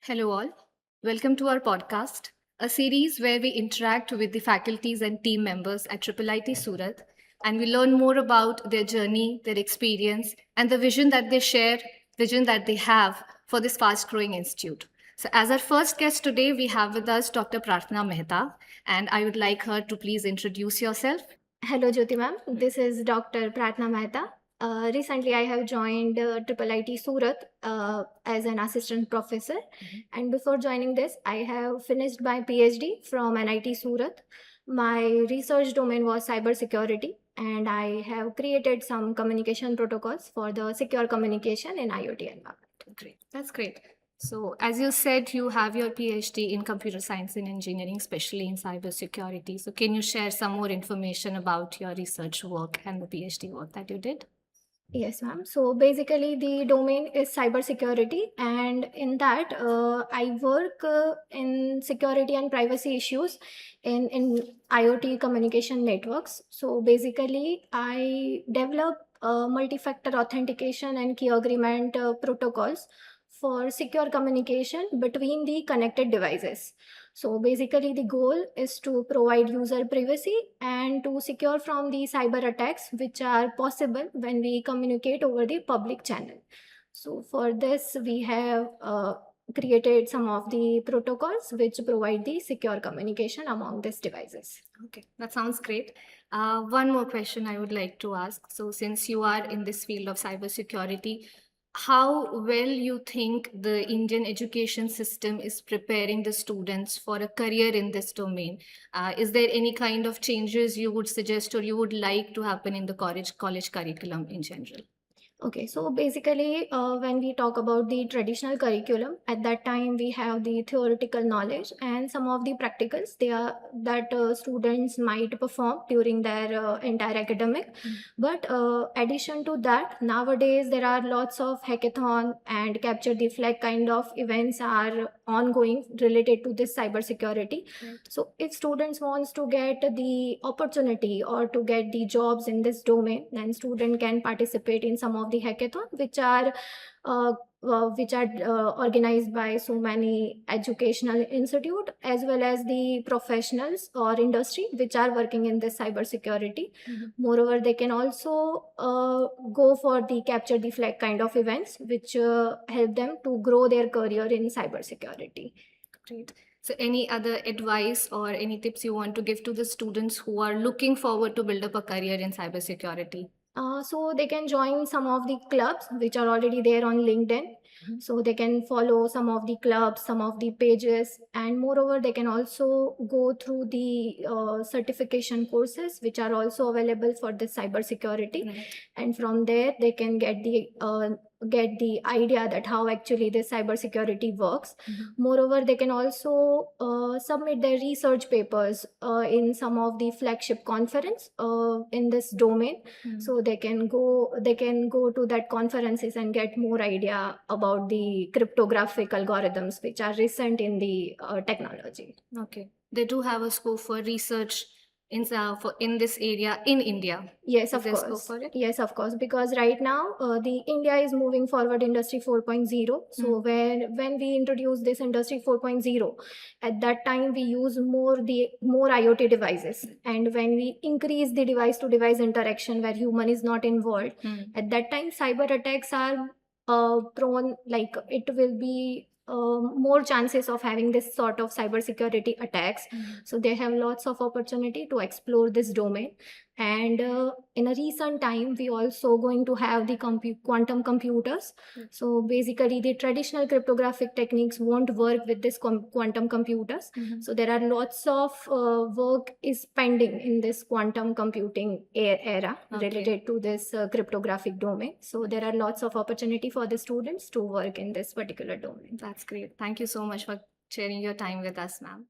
Hello, all. Welcome to our podcast, a series where we interact with the faculties and team members at IIIT Surat, and we learn more about their journey, their experience, and the vision that they share, vision that they have for this fast growing institute. So, as our first guest today, we have with us Dr. Prarthana Mehta, and I would like her to please introduce yourself. Hello, Jyoti ma'am. This is Dr. Pratna Mehta. Recently, I have joined IIIT Surat as an assistant professor. And before joining this, I have finished my PhD from NIT Surat. My research domain was cybersecurity, and I have created some communication protocols for the secure communication in IoT environment. Great. That's great. So, as you said, you have your PhD in computer science and engineering, especially in cybersecurity. So, can you share some more information about your research work and the PhD work that you did? Yes, ma'am. So basically, the domain is cybersecurity, and in that, I work in security and privacy issues in IoT communication networks. So basically, I develop multi-factor authentication and key agreement protocols for secure communication between the connected devices. So basically, the goal is to provide user privacy and to secure from the cyber attacks which are possible when we communicate over the public channel. So for this, we have created some of the protocols which provide the secure communication among these devices. Okay, that sounds great. One more question I would like to ask. So, since you are in this field of cybersecurity, how well you think the Indian education system is preparing the students for a career in this domain? Is there any kind of changes you would suggest or you would like to happen in the college curriculum in general? Okay, so basically, when we talk about the traditional curriculum, at that time we have the theoretical knowledge and some of the practicals they are that students might perform during their entire academic. But addition to that, nowadays there are lots of hackathon and capture the flag kind of events are ongoing related to this cybersecurity. Right. So if students wants to get the opportunity or to get the jobs in this domain, then student can participate in some of the hackathon uh, which are organized by so many educational institute as well as the professionals or industry which are working in this cybersecurity. Moreover, they can also go for the capture the flag kind of events which help them to grow their career in cybersecurity. Great. So, any other advice or any tips you want to give to the students who are looking forward to build up a career in cybersecurity? So they can join some of the clubs which are already there on LinkedIn. So they can follow some of the clubs, some of the pages, and moreover, they can also go through the certification courses which are also available for the cybersecurity. And from there, they can get the idea that how actually this cybersecurity works. Moreover, they can also submit their research papers in some of the flagship conference in this domain. So they can go to that conferences and get more idea about the cryptographic algorithms which are recent in the technology. Okay. They do have a scope for research in this area in India. Yes, Is of there scope course. for it? Yes, of course. Because right now, the India is moving forward Industry 4.0. So when we introduce this Industry 4.0, at that time we use more IoT devices, and when we increase the device to device interaction where human is not involved, at that time cyber attacks are prone. Like it will be more chances of having this sort of cybersecurity attacks. So they have lots of opportunity to explore this domain. And in a recent time, we also going to have the quantum computers. So basically, the traditional cryptographic techniques won't work with this quantum computers. So there are lots of work is pending in this quantum computing era related to this cryptographic domain. So there are lots of opportunity for the students to work in this particular domain. That's great. Thank you so much for sharing your time with us, ma'am.